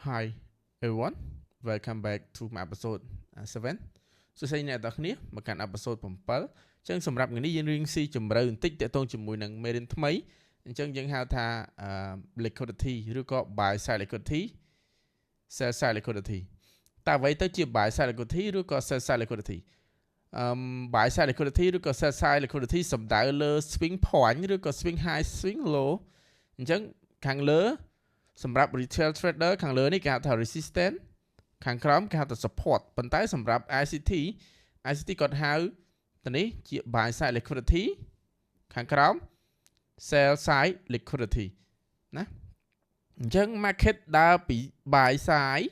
Hi everyone, welcome back to my episode 7 សួស្តីអ្នកទាំងអស់គ្នាមកកាន់ episode 7អញ្ចឹងសម្រាប់ថ្ងៃនេះយើងរៀនស៊ីជម្រៅបន្តិចទាក់ទងជាមួយនឹងមេរៀនថ្មីអញ្ចឹងយើងហៅថា liquidity ឬក៏ buy side liquidity sell side liquidity តើអ្វីទៅជា buy side liquidity ឬក៏ sell side liquidity buy side liquidity ឬក៏ sell side liquidity សំដៅលើ swing point ឬក៏ swing high swing low អញ្ចឹងខាងលើសម្រាប់ retail trader ខាងលើនេះគេហៅថា resistance ខាងក្រោមគេហៅថា support ប៉ុន្តែសម្រាប់ ICT គាត់ហៅទៅនេះជា buy side liquidity ខាងក្រោម sell side liquidity ណាអញ្ចឹង market ដើរពី buy side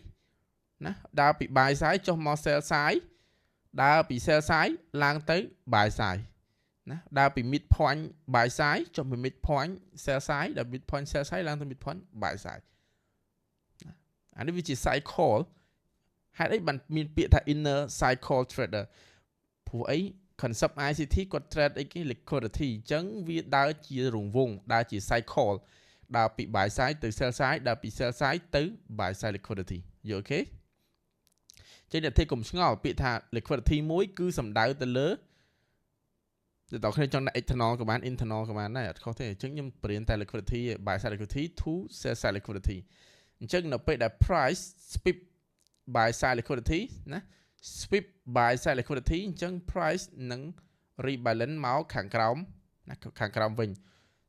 ណាដើរពី buy side ចុះមក sell side ដើរពី sell side ឡើងទៅ buy side ណាដើរពី mid point buy side ចុះពី mid point sell side ដល់ mid point sell side ឡើងទៅ mid point buy side អានេះវាជា cycle ហេតុអីបានមានពាក្យថា inner cycle trader ព្រោះអី concept ICT គាត់ trade អីគេ liquidity អញ្ចឹងវាដើរជារង្វង់ដើរជា cycle ដើរពី buy side ទៅ sell side ដើរពី sell side ទៅ buy side liquidity យល់អូខេចឹងអ្នកទេកុំឆ្ងល់ពាក្យថា liquidity មួយគឺសំដៅទៅលើតែតើខ្ញុំចង់ដាក់ external ក៏បាន internal ក៏បានដែរអត់ខុសទេអញ្ចឹងខ្ញុំបរៀនតែ liquidity buy side liquidity to sell side liquidity អញ្ចឹងនៅពេលដែល price sweep buy side liquidity ណា sweep buy side liquidity អញ្ចឹង price នឹង rebalance មកខាងក្រោមណាខាងក្រោមវិញ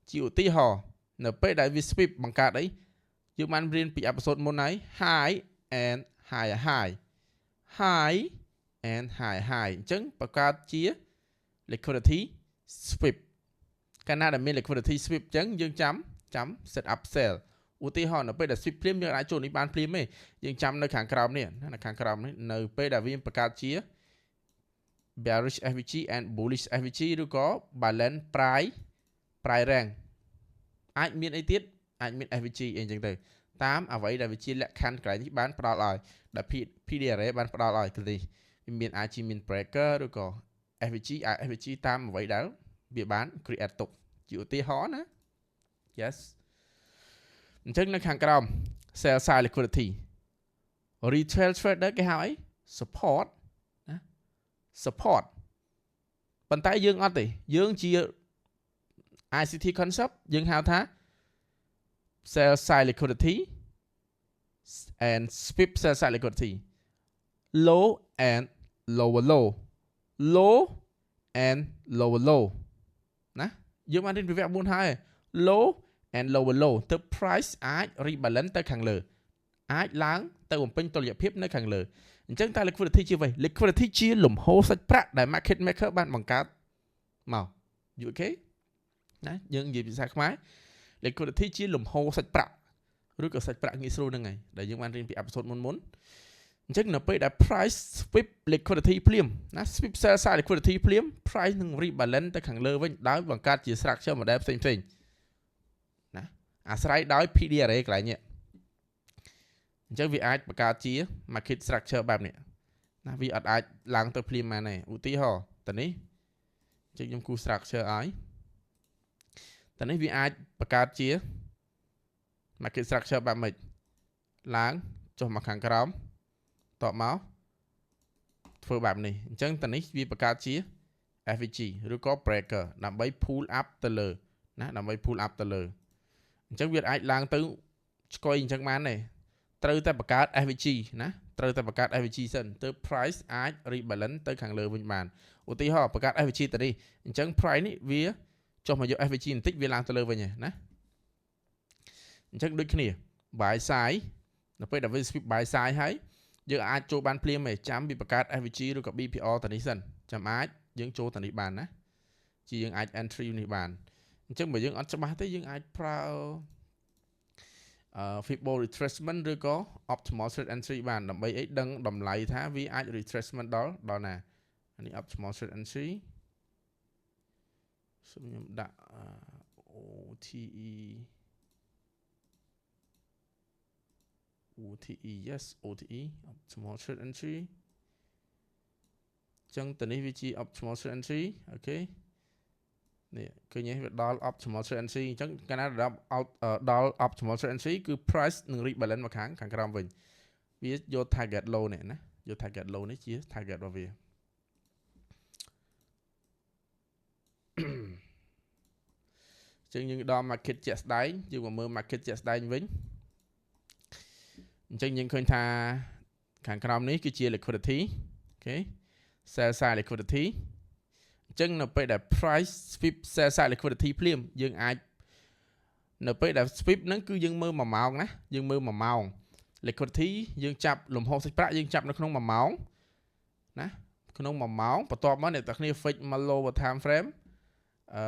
ជាឧទាហរណ៍នៅពេលដែលវា sweep បង្កើតអីយើងបានរៀនពី episode មុនហើយ high and high high and high high អញ្ចឹងបង្កើតជា liquidity sweep កាលណាដែលមាន liquidity sweep អញ្ចឹងយើងចាំ set up sell ឧទាហរណ៍នៅពេលដែល sweep ព្រាមយើងអាចចូលនេះបានព្រាមទេយើងចាំនៅខាងក្រោមនេះនៅខាងក្រោមនេះនៅពេលដែលវាបង្កើតជា bearish FVG and bullish FVG ឬក៏ balance price rank អាចមានអីទៀតអាចមាន FVG អីចឹងទៅតាមអ្វីដែលវាជាលក្ខខណ្ឌកន្លែងនេះបានផ្ដល់ឲ្យដែល PDRA បានផ្ដល់ឲ្យនេះវាមានអាចជាមាន breaker ឬក៏ FVG តាមអ្វីដែលវាបាន create ទុកជាឧទាហរណ៍ណា yes អញ្ចឹងនៅខាងក្រោម sell side liquidity retail trader គេហៅអី support ណា support ប៉ុន្តែយើងអត់ទេយើងជា ICT concept យើងហៅថា sell side liquidity and sweep sell side liquidity low and lower low and lower low ណាយើងបានរៀនពីវគ្គ4ហើយ low and lower ទៅ price អាច rebalance ទៅខាងលើអាចឡើងទៅបំពេញតុល្យភាពនៅខាងលើអញ្ចឹងតើ liquidity ជាអ្វី liquidity ជាលំហូរសាច់ប្រាក់ដែល market maker បានបង្កើតមកយល់ទេណាយើងនិយាយភាសាខ្មែរ liquidity ជាលំហូរសាច់ប្រាក់ឬក៏សាច់ប្រាក់ងាយស្រួលហ្នឹងហើយដែលយើងបានរៀនពី episode មុនអញ្ចឹងនៅពេលដែល price sweep liquidity ភ្លាមណា sweep sell side liquidity ភ្លាម price នឹង rebalance ទៅខាងលើវិញដោយបង្កើតជា structure model ផ្សេងណាអាស្រ័យដោយ PDRA កន្លែងនេះអញ្ចឹងវាអាចបង្កើតជា market structure បែបនេះណាវាអត់អាចឡើងទៅភ្លាមបានទេឧទាហរណ៍តនេះអញ្ចឹងខ្ញុំគូ structure ឲ្យតនេះវាអាចបង្កើតជា market structure បែបម៉េចឡើងចុះមកខាងក្រោមតបមកធ្វើបែបនេះអញ្ចឹងតនេះវាបង្កើតជា FVG ឬក៏ breaker ដើម្បី pull up ទៅលើណាដើម្បី pull up ទៅលើអញ្ចឹងវាអាចឡើងទៅឆ្កុយអញ្ចឹងបានទេត្រូវតែបង្កើត FVG ណាត្រូវតែបង្កើត FVG សិនទៅ price អាច rebalance ទៅខាងលើវិញបានឧទាហរណ៍បង្កើត FVG ទៅនេះអញ្ចឹង price នេះវាចុះមកយក FVG បន្តិចវាឡើងទៅលើវិញឯណាអញ្ចឹងដូចគ្នា buy side នៅពេលដែលវា sweep buy side ហើយយើងអាចចូលបានភ្លាមទេចាំវាបង្កើត FVG ឬក៏ BPR ទៅនេះសិនចាំអាចយើងចូលទៅនេះបានណាជាយើងអាច entry នេះបានអញ្ចឹងបើយើងអត់ច្បាស់ទេយើងអាចប្រើFibonacci retracement ឬក៏ optimal trade entry បានដើម្បីអីដឹងតម្លៃថាវាអាច retracement ដល់ណានេះ optimal trade entry សូមខ្ញុំដាក់ OTE yes OTE optimal trade entry ចឹងតនេះវាជា optimal trade entry អូខេ នេះឃើញទេវាដល់ optimal trade NC អញ្ចឹងកាលណាដល់ optimal trade NC គឺ price នឹង rebalance មកខាងក្រោមវិញវាយក target low នេះណាយក target low នេះជា target របស់វាចឹងយើងដល់ market ជាក់ស្ដែងយើងមកមើល market ជាក់ស្ដែងវិញអញ្ចឹងយើងឃើញថាខាងក្រោមនេះគឺជា liquidity អូខេ sell side liquidity អញ្ចឹងនៅពេលដែល price sweep sell side liquidity ភ្លាមយើងអាចនៅពេលដែល sweep ហ្នឹងគឺយើងមើល1ម៉ោងណាយើងមើល1ម៉ោង liquidity យើងចាប់លំហូរសាច់ប្រាក់យើងចាប់នៅក្នុង1ម៉ោងណាក្នុង1ម៉ោងបន្ទាប់មកអ្នកទាំងគ្នា fix មក lower time frame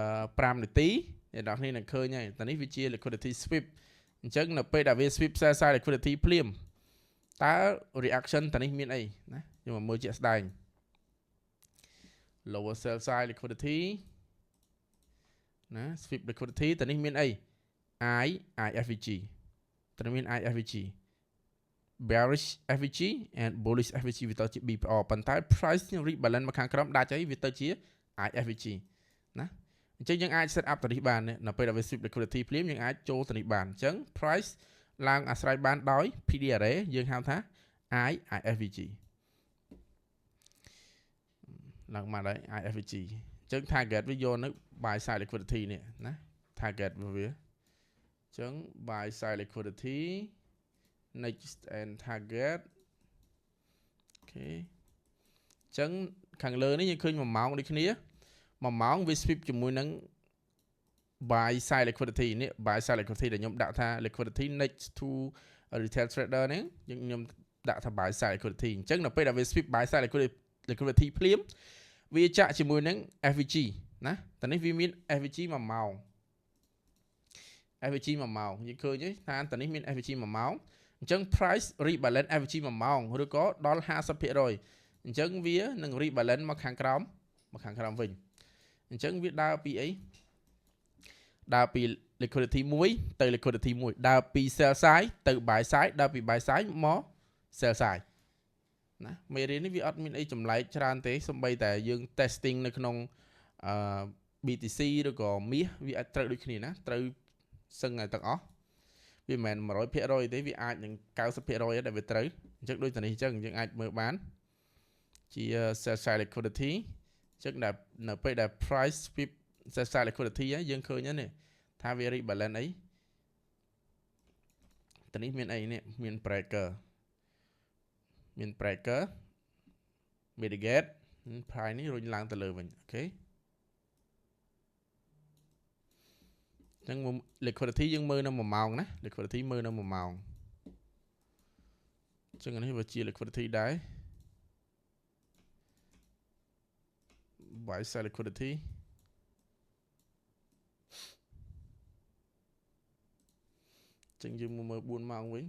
5នាទីអ្នកទាំងគ្នានឹងឃើញហើយតែនេះវាជា liquidity sweep អញ្ចឹងនៅពេលដែលវា sweep sell side liquidity ភ្លាមតើ reaction តានេះមានអីណាយើងមកមើលជាក់ស្ដែង lower sell side liquidity ណា sweep liquidity តានេះមានអី IFVG តានេះមាន IFVG bearish FVG and bullish FVG វាទៅជា BPR ប៉ុន្តែ price នឹង rebalance មកខាងក្រោមដាច់ហើយវាទៅជា IFVG ណាអញ្ចឹងយើងអាច set up តានេះបាននៅពេលដែលវា sweep liquidity ភ្លាមយើងអាចចូលតានេះបានអញ្ចឹង price ឡើងអាស្រ័យបានដោយ PD array យើងហៅថា IFVG ឡើងមកហើយ IFVG អញ្ចឹង target វាយកនៅ buy side liquidity នេះណា target វាអញ្ចឹង buy side liquidity next and target អូខេអញ្ចឹងខាងលើនេះយើងឃើញ1ម៉ោងដូចគ្នា1ម៉ោងវា sweep ជាមួយនឹង buy side liquidity នេះ buy side liquidity ដែលខ្ញុំដាក់ថា liquidity next to retail trader ហ្នឹងខ្ញុំដាក់ថា buy side liquidity អញ្ចឹងនៅពេលដែលវា sweep buy side liquidity ភ្លាមវាចាក់ជាមួយនឹង FVG ណាតែនេះវាមាន FVG 1ម៉ោង FVG 1ម៉ោងយើងឃើញទេថាតានេះមាន FVG 1ម៉ោងអញ្ចឹង price rebalance FVG 1ម៉ោងឬក៏ដល់ 50% អញ្ចឹងវានឹង rebalance មកខាងក្រោមវិញអញ្ចឹងវាដើរពីអីដើរពី liquidity 1ទៅ liquidity 1ដើរពី sell side ទៅ buy side ដើរពី buy side មក sell side ណាមេរៀននេះវាអត់មានអីចម្លែកច្រើនទេសូម្បីតែយើង testing នៅក្នុងBTC ឬក៏ MIS វាអាចត្រូវដូចគ្នាណាត្រូវសឹងតែទាំងអស់វាមិនមែន 100% ទេវាអាចនឹង 90% ដែលវាត្រូវអញ្ចឹងដូចតែនេះអញ្ចឹងយើងអាចមើលបានជា sell side liquidity អញ្ចឹងនៅពេលដែល price sweep sell side liquidity យើងឃើញហ្នឹងថាវា rebalance អីតែនេះមានអីនេះមាន breaker mitigate price នេះរុញឡើងទៅលើវិញអូខេអញ្ចឹង liquidity យើងមើលនៅ1ម៉ោងណា liquidity មើលនៅ1ម៉ោងអញ្ចឹងនេះវាជា liquidity ដែរ buy side liquidity អញ្ចឹងយើងមើល4ម៉ោងវិញ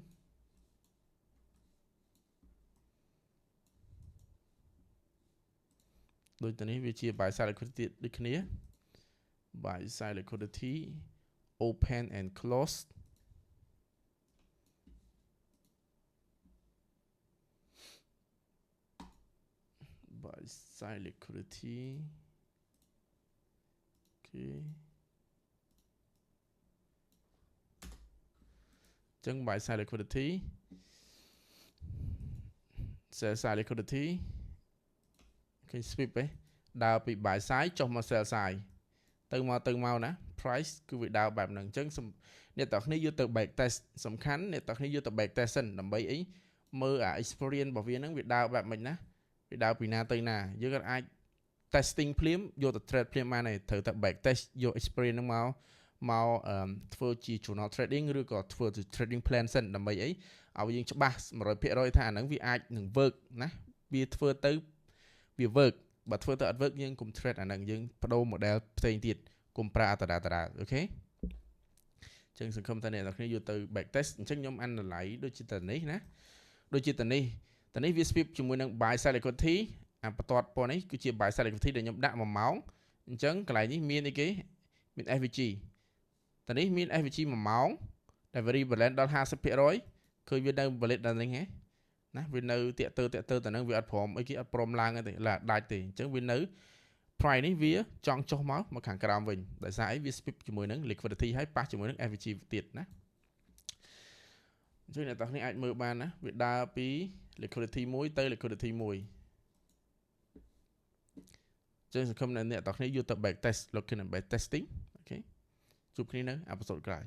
ដូចតានេះវាជា buy side liquidity ដូចគ្នា buy side liquidity open and close buy side liquidity អូខេចឹង buy side liquidity sell side liquidity ឃើញ sweep ឯងដើរពី buy side ចុះមក sell side ទៅមកណា price គឺវាដើរបែបហ្នឹងអញ្ចឹងអ្នកទាំងគ្នាយកទៅ back test សំខាន់អ្នកទាំងគ្នាយកទៅ back test សិនដើម្បីអីមើលអា experience របស់វាហ្នឹងវាដើរបែបម៉េចណាវាដើរពីណាទៅណាយើងអាច testing ភ្លាមយកទៅ trade ភ្លាមបានទេត្រូវតែ back test យក experience ហ្នឹងមកធ្វើជា journal trading ឬក៏ធ្វើជា trading plan សិនដើម្បីអីឲ្យយើងច្បាស់ 100% ថាអាហ្នឹងវាអាចនឹង work ណាវាធ្វើទៅវា work បើធ្វើទៅអត់ work យើងកុំ trade អាហ្នឹងយើងបដូរ model ផ្សេងទៀតកុំប្រើអត្តតាអូខេអញ្ចឹងសង្ឃឹមថាអ្នកនរគ្នាយកទៅ back test អញ្ចឹងខ្ញុំ analyze ដូចជាតានេះណាដូចជាតានេះវា sweep ជាមួយនឹង buy side liquidity អាបន្ទាត់ពណ៌នេះគឺជា buy side liquidity ដែលខ្ញុំដាក់1ម៉ោងអញ្ចឹងកន្លែងនេះមានអីគេមាន FVG តានេះមាន FVG 1ម៉ោងដែល rebalance ដល់ 50% ឃើញវានៅ valid ដល់នេះហ៎ណាវានៅតាក់ទើទៅនឹងវាអត់ព្រមអីគេអត់ព្រមឡើងទេឡាដាច់ទេអញ្ចឹងវានៅ price នេះវាចង់ចុះមកខាងក្រោមវិញដោយសារអីវា split ជាមួយនឹង liquidity ហើយប៉ះជាមួយនឹង FVG ទៀតណាអញ្ចឹងអ្នកទាំងនេះអាចមើលបានណាវាដើរពី liquidity 1ទៅ liquidity 1ចឹងសង្ឃឹមអ្នកទាំងនេះយកទៅ back test looking at back testing អូខេជួបគ្នានៅ episode ក្រោយ